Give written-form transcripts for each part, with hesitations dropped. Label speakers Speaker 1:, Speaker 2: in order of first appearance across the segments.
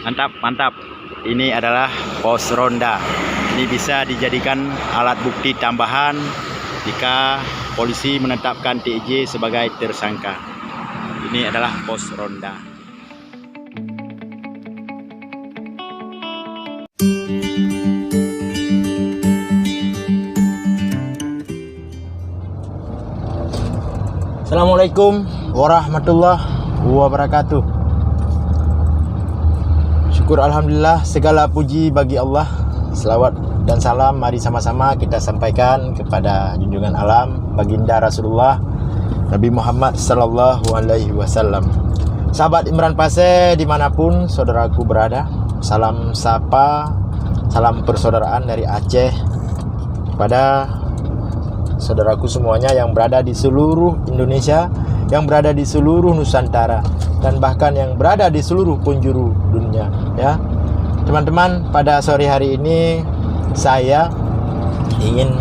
Speaker 1: Mantap, mantap. Ini adalah pos ronda. Ini bisa dijadikan alat bukti tambahan jika polisi menetapkan TJ sebagai tersangka. Ini adalah pos ronda. Assalamualaikum warahmatullahi wabarakatuh. Syukur alhamdulillah, segala puji bagi Allah. Selawat dan salam mari sama-sama kita sampaikan kepada junjungan alam baginda Rasulullah Nabi Muhammad sallallahu alaihi wasallam. Sahabat Imran Pase dimanapun saudaraku berada, salam sapa, salam persaudaraan dari Aceh kepada saudaraku semuanya yang berada di seluruh Indonesia, yang berada di seluruh Nusantara, dan bahkan yang berada di seluruh penjuru dunia, ya. Teman-teman, pada sore hari ini saya ingin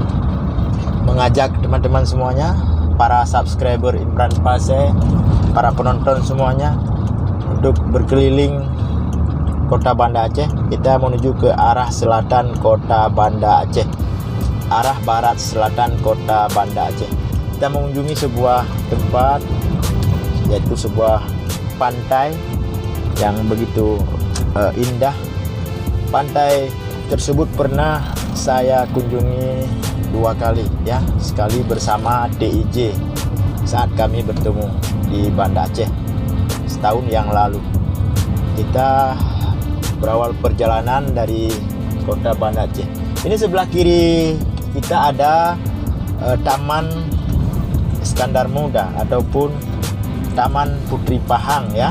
Speaker 1: mengajak teman-teman semuanya, para subscriber Imran Pase, para penonton semuanya, untuk berkeliling kota Banda Aceh. Kita menuju ke arah selatan kota Banda Aceh, arah barat selatan kota Banda Aceh. Kita mengunjungi sebuah tempat, yaitu sebuah pantai yang begitu indah. Pantai tersebut pernah saya kunjungi 2 kali, ya. Sekali bersama DIJ saat kami bertemu di Banda Aceh setahun yang lalu. Kita berawal perjalanan dari kota Banda Aceh. Ini sebelah kiri kita ada Taman Iskandar Muda ataupun Taman Putri Pahang, ya.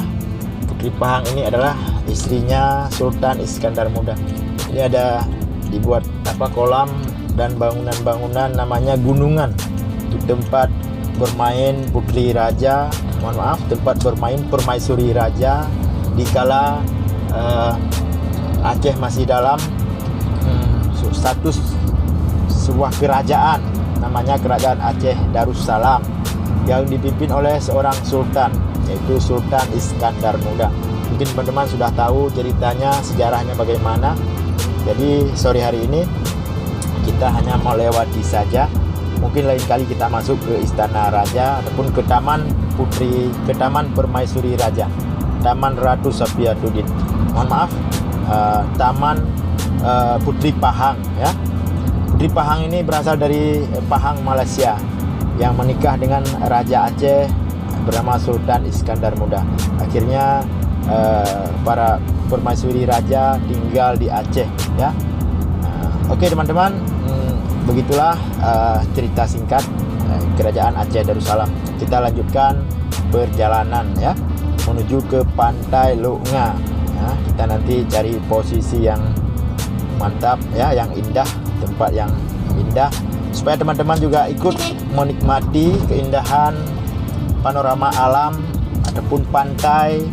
Speaker 1: Putri Pahang ini adalah istrinya Sultan Iskandar Muda. Ini ada dibuat kolam dan bangunan-bangunan namanya gunungan untuk tempat bermain putri raja, tempat bermain permaisuri raja dikala Aceh masih dalam status sebuah kerajaan, namanya Kerajaan Aceh Darussalam, yang dipimpin oleh seorang sultan, yaitu Sultan Iskandar Muda. Mungkin teman-teman sudah tahu ceritanya, sejarahnya bagaimana. Jadi sore hari ini kita hanya melewati saja. Mungkin lain kali kita masuk ke Istana Raja ataupun ke Taman Permaisuri Raja, Taman Ratu Safiatuddin. Mohon maaf, Taman Putri Pahang, ya. Putri Pahang ini berasal dari Pahang, Malaysia, yang menikah dengan Raja Aceh bernama Sultan Iskandar Muda. Akhirnya para permaisuri raja tinggal di Aceh, ya. Oke teman-teman, begitulah cerita singkat Kerajaan Aceh Darussalam. Kita lanjutkan perjalanan, ya, menuju ke Pantai Loknga, ya. Kita nanti cari posisi yang mantap, ya, yang indah, tempat yang indah, supaya teman-teman juga ikut menikmati keindahan panorama alam ataupun pantai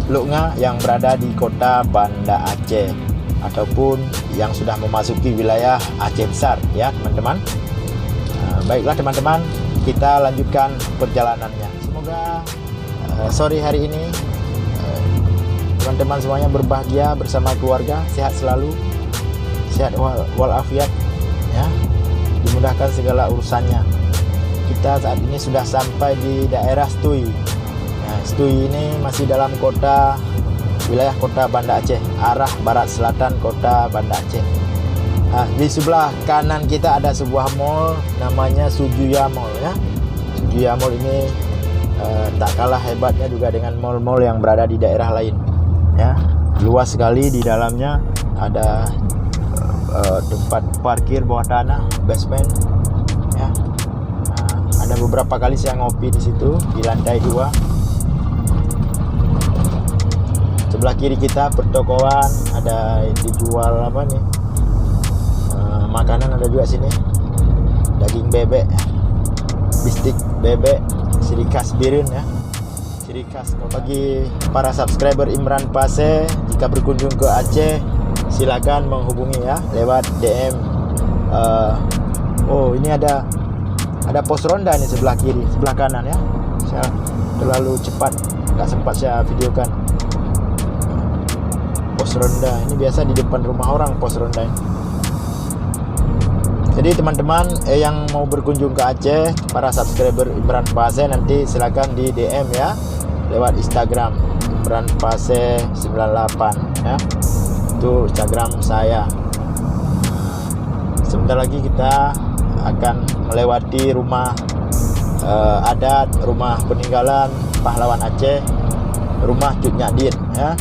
Speaker 1: Loknga yang berada di kota Banda Aceh ataupun yang sudah memasuki wilayah Aceh besar, ya teman-teman. Baiklah teman-teman, kita lanjutkan perjalanannya. Semoga sore hari ini teman-teman semuanya berbahagia bersama keluarga, sehat selalu, sehat walafiat, ya, dimudahkan segala urusannya. Kita saat ini sudah sampai di daerah Stui. Nah, Stui ini masih dalam wilayah kota Banda Aceh, arah barat selatan kota Banda Aceh. Nah, di sebelah kanan kita ada sebuah mall namanya Sujuya Mall, ya. Sujuya Mall ini tak kalah hebatnya juga dengan mall-mall yang berada di daerah lain, ya. Luas sekali, di dalamnya ada tempat parkir bawah tanah, basement, ya. Nah, ada beberapa kali saya ngopi di situ di lantai 2. Sebelah kiri kita pertokoan, ada dijual makanan, ada juga sini daging bebek, bistik bebek, ciri khas Birun, ya, ciri khas. Bagi para subscriber Imran Pase, jika berkunjung ke Aceh silakan menghubungi, ya, lewat DM. Oh, ini ada pos ronda nih sebelah kiri, sebelah kanan, ya. Saya terlalu cepat, nggak sempat saya videokan. pos ronda. Ini biasa di depan rumah orang pos ronda ini. Jadi teman-teman yang mau berkunjung ke Aceh, para subscriber Imran Pase, nanti silakan di DM ya lewat Instagram Imran Pase 98 ya. Itu Instagram saya. Sebentar lagi kita akan melewati rumah adat, rumah peninggalan pahlawan Aceh, rumah Cut Nyadin ya.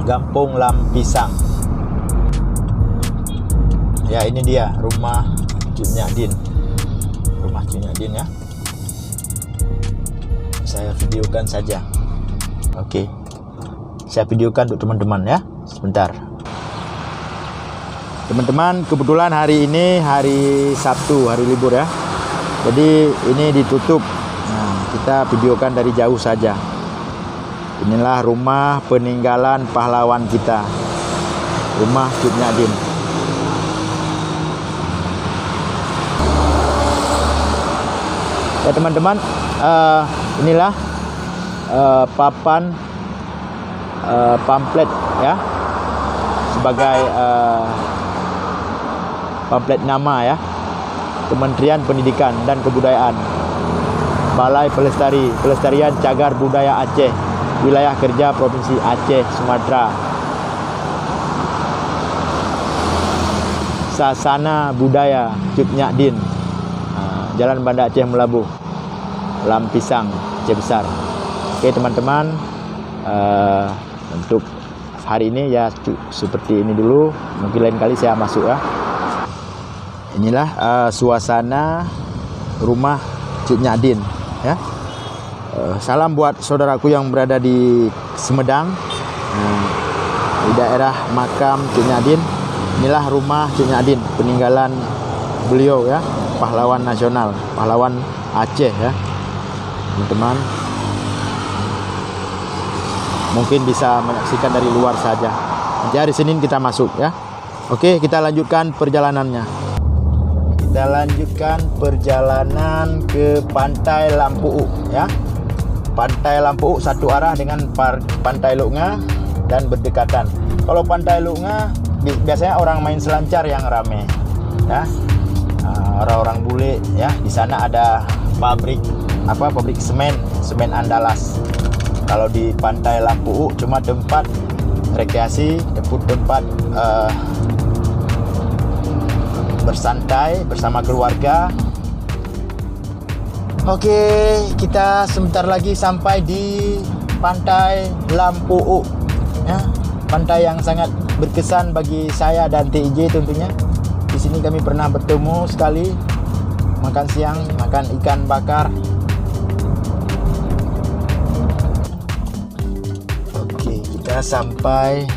Speaker 1: Kampung Lampisang. Ya, ini dia rumah Cut Nyadin. Rumah Cut Nyadin ya. Saya videokan saja. Oke. Saya videokan untuk teman-teman ya. Sebentar. Teman-teman, kebetulan hari ini hari Sabtu, hari libur ya. Jadi ini ditutup. Nah, kita videokan dari jauh saja. Inilah rumah peninggalan pahlawan kita. Rumah Cut Nyadin. Ya teman-teman, inilah papan pamflet ya, sebagai pamflet nama ya, Kementerian Pendidikan dan Kebudayaan, Balai Pelestarian Cagar Budaya Aceh, Wilayah Kerja Provinsi Aceh, Sumatera. Sasana Budaya Cut Nyadin, Jalan Banda Aceh Melabuh, Lampisang, Aceh Besar. Oke teman-teman, untuk hari ini ya seperti ini dulu. Mungkin lain kali saya masuk ya. Inilah suasana rumah Cut Nyadin ya. Salam buat saudaraku yang berada di Sumedang, di daerah makam Cut Nyadin. Inilah rumah Cut Nyadin, peninggalan beliau ya, pahlawan nasional, pahlawan Aceh ya teman-teman. Mungkin bisa menyaksikan dari luar saja. Nanti hari Senin kita masuk ya. Oke, kita lanjutkan perjalanannya. Kita lanjutkan perjalanan ke Pantai Lampu ya. Pantai Lampu satu arah dengan Pantai Lunga dan berdekatan. Kalau Pantai Lunga biasanya orang main selancar yang rame ya. Orang-orang bule ya. Di sana ada pabrik semen Andalas. Kalau di Pantai Lampu cuma tempat rekreasi, tempat bersantai bersama keluarga. Oke, kita sebentar lagi sampai di Pantai Lampu ya. Pantai yang sangat berkesan bagi saya dan TIJ tentunya. Di sini kami pernah bertemu sekali, makan siang, makan ikan bakar. Oke, kita sampai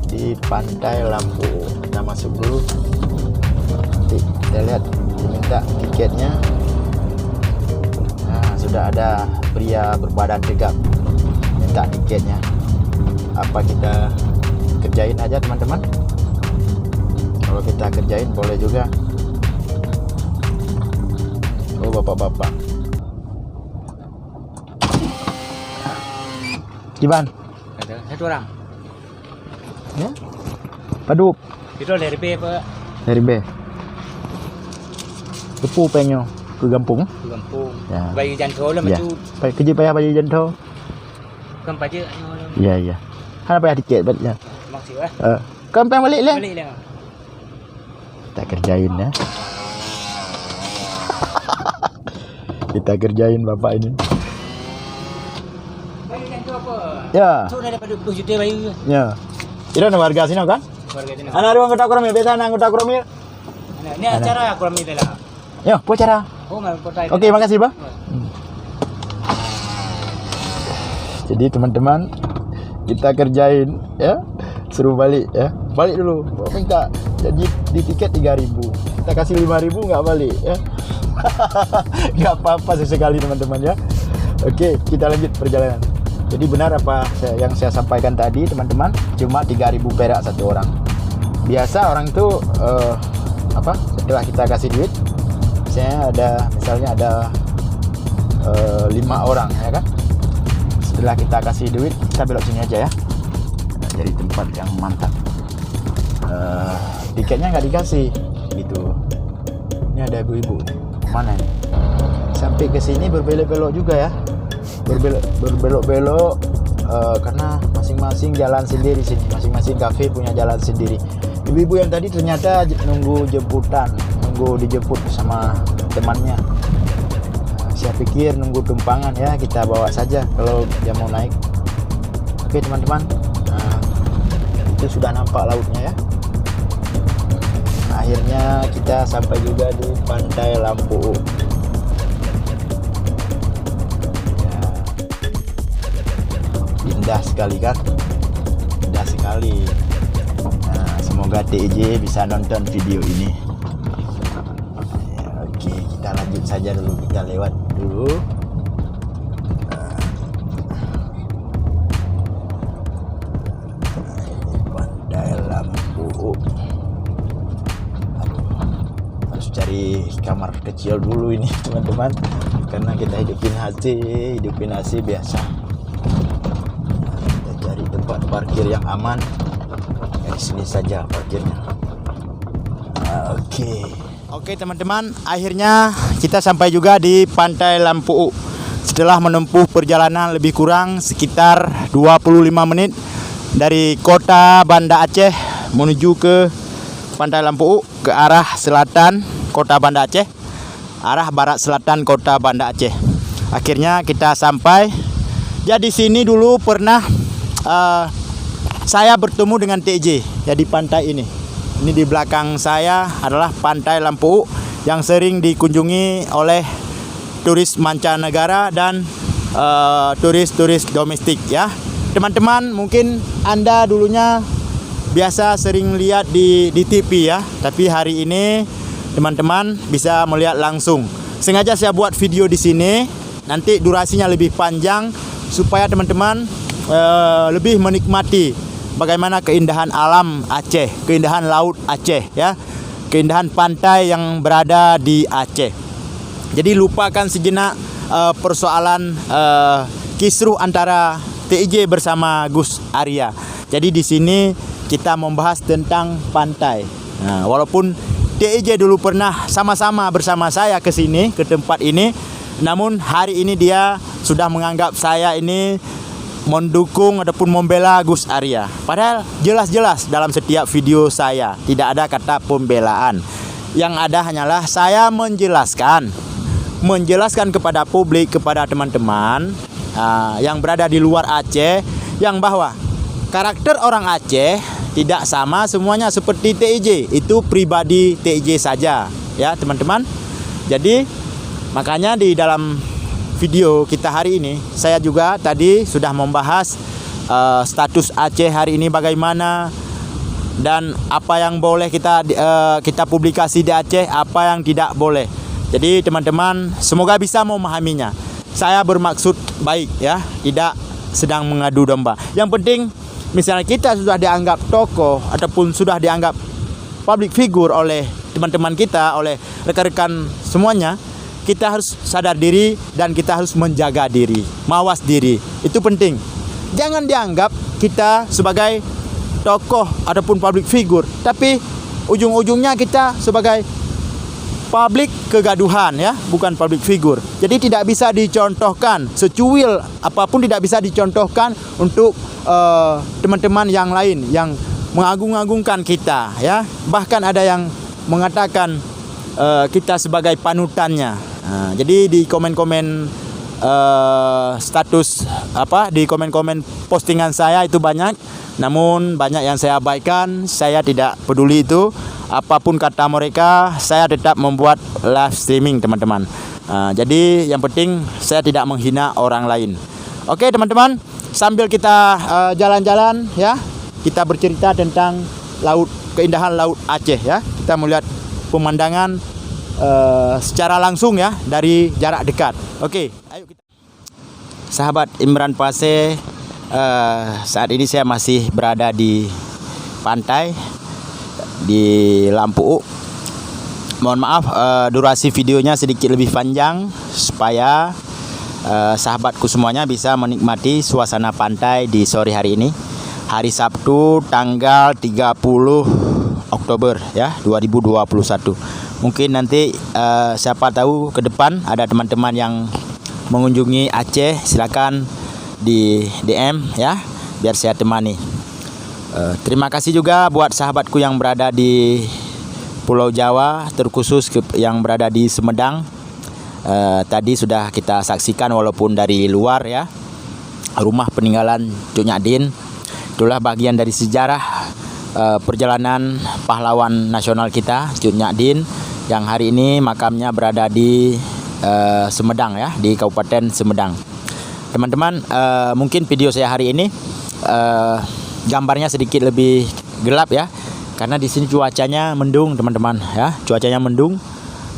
Speaker 1: di Pantai Lampu. Kita masuk dulu. Nanti kita lihat, diminta tiketnya. Nah, sudah ada pria berbadan tegap minta tiketnya. Apa kita kerjain aja teman-teman? Kalau kita kerjain boleh juga. Oh, bapak-bapak. Gimana?
Speaker 2: Ada satu orang.
Speaker 1: Ya? Padu.
Speaker 2: Itu dari B Pak.
Speaker 1: Dari B. Tepu penyo ke Gampung.
Speaker 2: Ke Gampung.
Speaker 1: Ya.
Speaker 2: Bayi jantung lah
Speaker 1: Ya.
Speaker 2: macam.
Speaker 1: Pai kerja payah baju jantung.
Speaker 2: Kan paje.
Speaker 1: Ya ya. Hana payah tiket baliknya.
Speaker 2: Maksud lah.
Speaker 1: Kan pengen balik lah.
Speaker 2: Balik lah.
Speaker 1: Kita kerjain ya. Kita kerjain bapak ini.
Speaker 2: Bayi jantung apa?
Speaker 1: Ya.
Speaker 2: So dah dapat 20 juta bayi.
Speaker 1: Ya. Itu ada warga sini kan?
Speaker 2: Warga sini.
Speaker 1: Anak ada anggota kromi, biasa anak anggota kromi.
Speaker 2: Ini acara aku ramai lah.
Speaker 1: Yo, apa cara?
Speaker 2: Oh, nggak kota.
Speaker 1: Oke, makasih, Bang. Jadi teman-teman, kita kerjain ya. Suruh balik ya. Balik dulu. Minta jadi di tiket 3.000. Kita kasih 5.000 enggak balik ya. Enggak apa-apa sesekali teman-teman ya. Oke, kita lanjut perjalanan. Jadi benar apa yang saya sampaikan tadi teman-teman, cuma 3.000 perak satu orang. Biasa orang itu setelah kita kasih duit, misalnya ada 5 orang ya kan, Setelah kita kasih duit, kita belok sini aja ya. Jadi tempat yang mantap. Tiketnya nggak dikasih gitu. Ini ada ibu-ibu. Mana ini? Sampai ke sini berbelok-belok juga ya. Berbelok-belok karena masing-masing jalan sendiri sini. Masing-masing kafe punya jalan sendiri. Ibu-ibu yang tadi ternyata nunggu jemputan, nunggu dijemput sama temannya. Saya pikir nunggu tumpangan ya, kita bawa saja kalau dia mau naik. Oke teman-teman, itu sudah nampak lautnya ya. Akhirnya kita sampai juga di Pantai Lampu. Ya, indah sekali kan? Indah sekali. Nah, semoga TJ bisa nonton video ini. Ya, oke, kita lanjut saja dulu. Kita lewat dulu. Pantai Lampu. Cari kamar kecil dulu ini teman-teman, karena kita hidupin AC biasa. Kita cari tempat parkir yang aman. Di sini saja parkirnya. Oke teman-teman, akhirnya kita sampai juga di Pantai Lampu. Setelah menempuh perjalanan lebih kurang sekitar 25 menit dari kota Banda Aceh menuju ke Pantai Lampu ke arah selatan Kota Banda Aceh, arah barat selatan Kota Banda Aceh. Akhirnya kita sampai. Jadi sini dulu pernah saya bertemu dengan TJ ya di pantai ini. Ini di belakang saya adalah Pantai Lampu yang sering dikunjungi oleh turis mancanegara dan turis-turis domestik ya. Teman-teman, mungkin Anda dulunya biasa sering lihat di TV ya, tapi hari ini teman-teman bisa melihat langsung. Sengaja saya buat video di sini, nanti durasinya lebih panjang supaya teman-teman lebih menikmati bagaimana keindahan alam Aceh, keindahan laut Aceh ya, keindahan pantai yang berada di Aceh. Jadi lupakan sejenak persoalan kisruh antara TJ bersama Gus Arya. Jadi di sini kita membahas tentang pantai. Nah, walaupun TJ dulu pernah sama-sama bersama saya ke sini, ke tempat ini, namun hari ini dia sudah menganggap saya ini mendukung ataupun membela Gus Arya. Padahal jelas-jelas dalam setiap video saya tidak ada kata pembelaan. Yang ada hanyalah saya menjelaskan kepada publik, kepada teman-teman yang berada di luar Aceh, yang bahwa karakter orang Aceh tidak sama semuanya seperti TJ. Itu pribadi TJ saja ya teman-teman. Jadi makanya di dalam video kita hari ini saya juga tadi sudah membahas status Aceh hari ini bagaimana, dan apa yang boleh kita publikasi di Aceh, apa yang tidak boleh. Jadi teman-teman semoga bisa memahaminya. Saya bermaksud baik ya, tidak sedang mengadu domba. Yang penting misalnya kita sudah dianggap tokoh ataupun sudah dianggap public figure oleh teman-teman kita, oleh rekan-rekan semuanya, kita harus sadar diri dan kita harus menjaga diri, mawas diri. Itu penting. Jangan dianggap kita sebagai tokoh ataupun public figure, tapi ujung-ujungnya kita sebagai public kegaduhan ya, bukan public figure. Jadi tidak bisa dicontohkan, secuil apapun tidak bisa dicontohkan untuk teman-teman yang lain yang mengagung-agungkan kita ya. Bahkan ada yang mengatakan kita sebagai panutannya. Jadi di komen-komen status di komen-komen postingan saya itu banyak, namun banyak yang saya abaikan. Saya tidak peduli itu. Apapun kata mereka, saya tetap membuat live streaming teman-teman. Jadi yang penting saya tidak menghina orang lain. Oke teman-teman, sambil kita jalan-jalan ya, kita bercerita tentang laut, keindahan laut Aceh ya. Kita melihat pemandangan secara langsung ya, dari jarak dekat. Oke, ayo kita. Sahabat Imran Pase, saat ini saya masih berada di pantai di Lampu. Mohon maaf durasi videonya sedikit lebih panjang supaya sahabatku semuanya bisa menikmati suasana pantai di sore hari ini. Hari Sabtu tanggal 30 Oktober ya 2021. Mungkin nanti siapa tahu ke depan ada teman-teman yang mengunjungi Aceh, silakan di DM ya biar saya temani. Terima kasih juga buat sahabatku yang berada di Pulau Jawa, terkhusus yang berada di Sumedang. Tadi sudah kita saksikan walaupun dari luar ya, rumah peninggalan Cuk Nyadin. Itulah bagian dari sejarah perjalanan pahlawan nasional kita Cuk Nyadin yang hari ini makamnya berada di Sumedang ya, di Kabupaten Sumedang. Teman-teman, mungkin video saya hari ini gambarnya sedikit lebih gelap ya, karena di sini cuacanya mendung teman-teman ya, cuacanya mendung.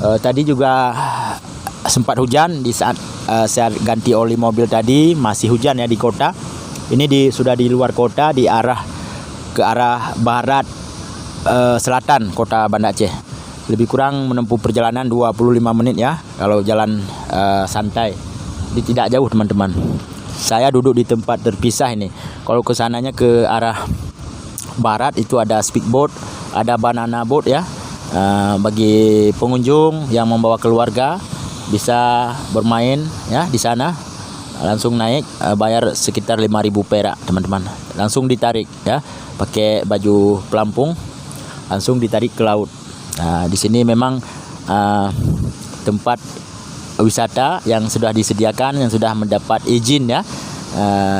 Speaker 1: Tadi juga sempat hujan di saat saya ganti oli mobil tadi, masih hujan ya di kota. Ini sudah di luar kota, ke arah barat selatan kota Banda Aceh. Lebih kurang menempuh perjalanan 25 menit ya kalau jalan santai. Jadi tidak jauh teman-teman. Saya duduk di tempat terpisah ini. Kalau kesananya ke arah barat itu ada speedboat, ada banana boat ya. Bagi pengunjung yang membawa keluarga bisa bermain ya di sana. Langsung naik, bayar sekitar 5.000 perak teman-teman. Langsung ditarik ya, pakai baju pelampung, langsung ditarik ke laut. Nah, di sini memang tempat wisata yang sudah disediakan, yang sudah mendapat izin ya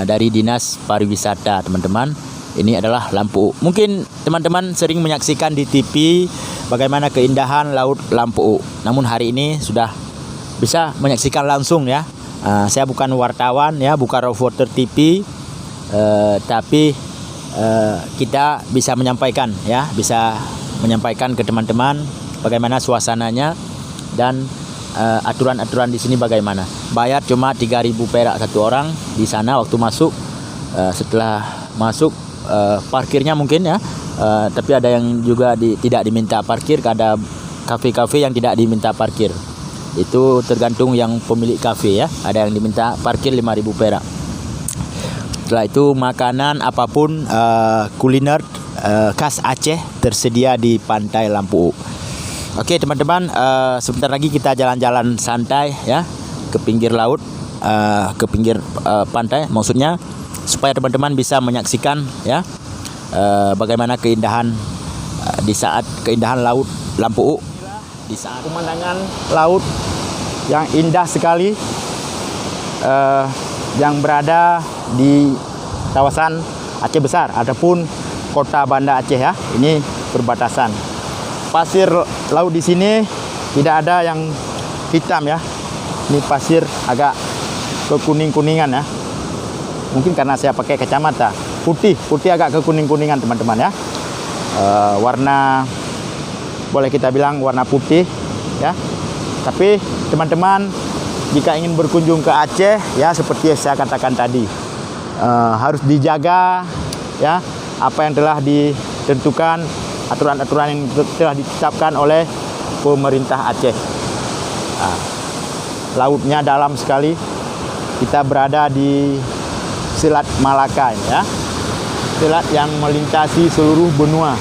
Speaker 1: dari Dinas Pariwisata teman-teman. Ini adalah Lampu U. Mungkin teman-teman sering menyaksikan di TV bagaimana keindahan laut Lampu U. Namun hari ini sudah bisa menyaksikan langsung ya. Saya bukan wartawan ya, bukan reporter TV, tapi kita bisa menyampaikan ya, bisa menyampaikan ke teman-teman bagaimana suasananya dan aturan-aturan di sini bagaimana. Bayar cuma 3.000 perak satu orang di sana waktu masuk. Setelah masuk parkirnya mungkin ya, tapi ada yang juga tidak diminta parkir, ada kafe-kafe yang tidak diminta parkir. Itu tergantung yang pemilik kafe ya. Ada yang diminta parkir 5.000 perak. Setelah itu makanan apapun kuliner khas Aceh tersedia di Pantai Lampu U. Oke teman-teman, sebentar lagi kita jalan-jalan santai ya ke pinggir laut, ke pinggir pantai maksudnya, supaya teman-teman bisa menyaksikan ya bagaimana keindahan di saat keindahan laut Lampu U. Di saat pemandangan laut yang indah sekali yang berada di kawasan Aceh Besar ataupun kota Banda Aceh ya. Ini perbatasan. Pasir laut di sini tidak ada yang hitam ya. Ini pasir agak kekuning-kuningan ya. Mungkin karena saya pakai kacamata. Putih agak kekuning-kuningan teman-teman ya. Warna boleh kita bilang warna putih ya. Tapi teman-teman jika ingin berkunjung ke Aceh ya, seperti yang saya katakan tadi, harus dijaga ya apa yang telah ditentukan, aturan-aturan yang telah ditetapkan oleh pemerintah Aceh. Lautnya dalam sekali. Kita berada di Selat Malaka ya. Selat yang melintasi seluruh benua.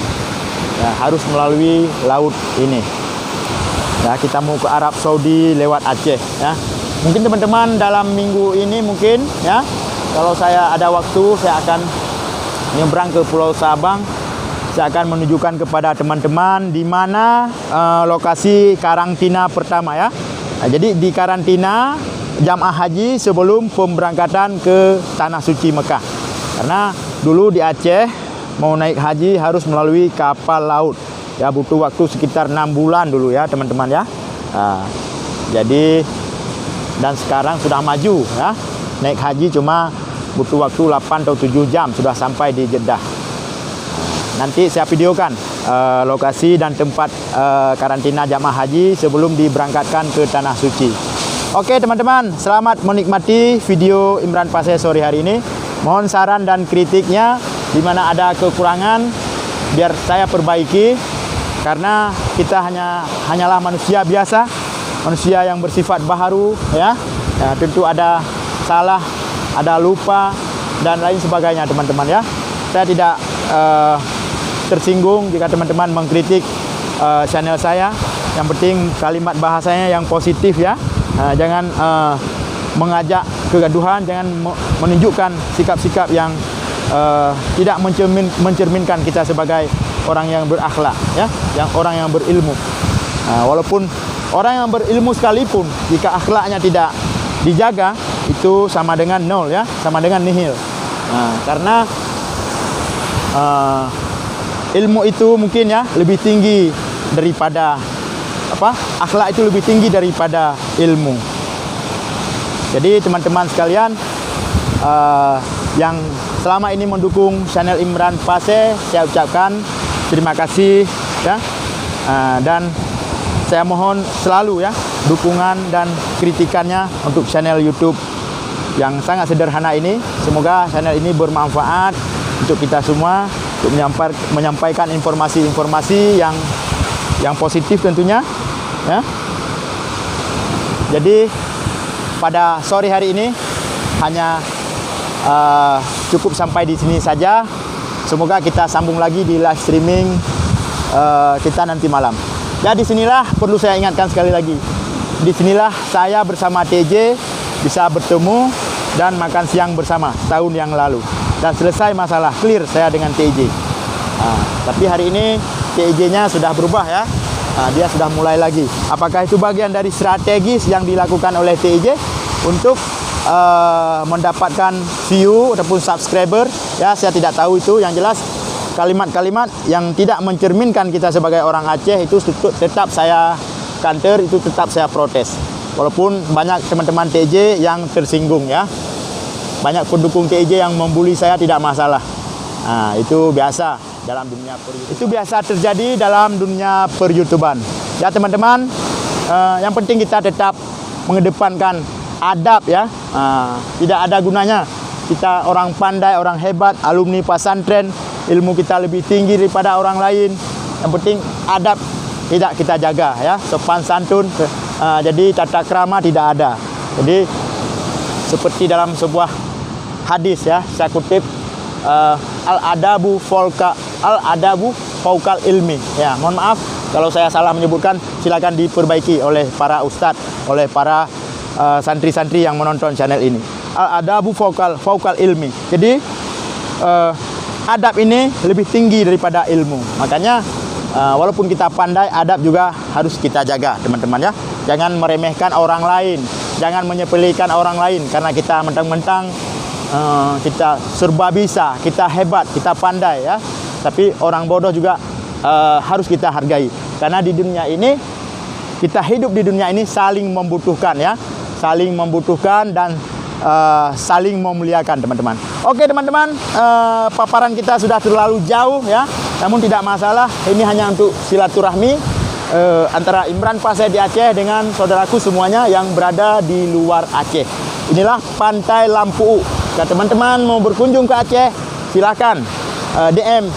Speaker 1: Ya, harus melalui laut ini. Ya, kita mau ke Arab Saudi lewat Aceh ya. Mungkin teman-teman dalam minggu ini mungkin ya, kalau saya ada waktu saya akan nyebrang ke Pulau Sabang. Saya akan menunjukkan kepada teman-teman di mana lokasi karantina pertama ya. Nah, jadi di karantina jamaah haji sebelum pemberangkatan ke Tanah Suci Mekah. Karena dulu di Aceh mau naik haji harus melalui kapal laut ya, butuh waktu sekitar 6 bulan dulu ya teman-teman ya. Jadi dan sekarang sudah maju ya, naik haji cuma butuh waktu 8 atau 7 jam sudah sampai di Jeddah. Nanti saya videokan lokasi dan tempat karantina jamaah haji sebelum diberangkatkan ke Tanah Suci. Oke teman-teman, selamat menikmati video Imran Paseh sore hari ini. Mohon saran dan kritiknya, di mana ada kekurangan biar saya perbaiki, karena kita hanyalah manusia biasa, manusia yang bersifat baharu ya. Ya, tentu ada salah, ada lupa dan lain sebagainya teman-teman ya. Saya tidak tersinggung jika teman-teman mengkritik channel saya. Yang penting kalimat bahasanya yang positif ya. Jangan mengajak kegaduhan, jangan menunjukkan sikap-sikap yang tidak mencerminkan kita sebagai orang yang berakhlak ya, yang orang yang berilmu. Walaupun orang yang berilmu sekalipun, jika akhlaknya tidak dijaga, itu sama dengan nol ya, sama dengan nihil. Karena ilmu itu mungkin ya lebih tinggi daripada akhlak itu lebih tinggi daripada ilmu. Jadi teman-teman sekalian yang selama ini mendukung channel Imran Fase, saya ucapkan terima kasih ya. Dan saya mohon selalu ya dukungan dan kritikannya untuk channel YouTube yang sangat sederhana ini. Semoga channel ini bermanfaat untuk kita semua, untuk menyampaikan informasi-informasi yang positif tentunya ya. Jadi pada sore hari ini hanya cukup sampai di sini saja. Semoga kita sambung lagi di live streaming kita nanti malam. Ya, disinilah perlu saya ingatkan sekali lagi. Disinilah saya bersama TJ bisa bertemu dan makan siang bersama tahun yang lalu. Dan selesai masalah, clear saya dengan TJ. Tapi hari ini TJ-nya sudah berubah ya. Dia sudah mulai lagi. Apakah itu bagian dari strategis yang dilakukan oleh TJ untuk mendapatkan view ataupun subscriber? Ya, saya tidak tahu itu. Yang jelas kalimat-kalimat yang tidak mencerminkan kita sebagai orang Aceh itu tetap saya counter, itu tetap saya protes. Walaupun banyak teman-teman TJ yang tersinggung ya. Banyak pendukung TJ yang membuli saya, tidak masalah. Itu biasa dalam dunia per-YouTuban. Itu biasa terjadi dalam dunia per-YouTuban. Ya teman-teman, yang penting kita tetap mengedepankan adab ya. Tidak ada gunanya kita orang pandai, orang hebat, alumni pesantren, ilmu kita lebih tinggi daripada orang lain. Yang penting adab tidak kita jaga ya, sopan santun. Jadi tata krama tidak ada. Jadi seperti dalam sebuah hadis ya, saya kutip al-adabu faukal ilmi. Ya, mohon maaf kalau saya salah menyebutkan, silakan diperbaiki oleh para ustadz, oleh para santri-santri yang menonton channel ini. Al-adabu faukal ilmi. Jadi adab ini lebih tinggi daripada ilmu. Makanya walaupun kita pandai, adab juga harus kita jaga teman-teman ya. Jangan meremehkan orang lain, jangan menyepelekan orang lain karena kita mentang-mentang kita serba bisa, kita hebat, kita pandai ya. Tapi orang bodoh juga harus kita hargai. Karena di dunia ini, kita hidup di dunia ini saling membutuhkan ya. Saling membutuhkan dan saling memuliakan teman-teman. Oke teman-teman, paparan kita sudah terlalu jauh ya. Namun tidak masalah, ini hanya untuk silaturahmi antara Imran Fase di Aceh dengan saudaraku semuanya yang berada di luar Aceh. Inilah Pantai Lampu. Jika teman-teman mau berkunjung ke Aceh, silakan DM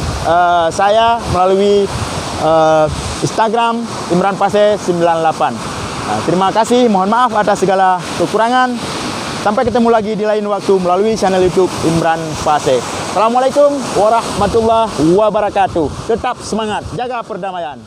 Speaker 1: saya melalui Instagram Imran Fase 98. Terima kasih, mohon maaf atas segala kekurangan. Sampai ketemu lagi di lain waktu melalui channel YouTube Imran Fase. Assalamualaikum warahmatullahi wabarakatuh. Tetap semangat, jaga perdamaian.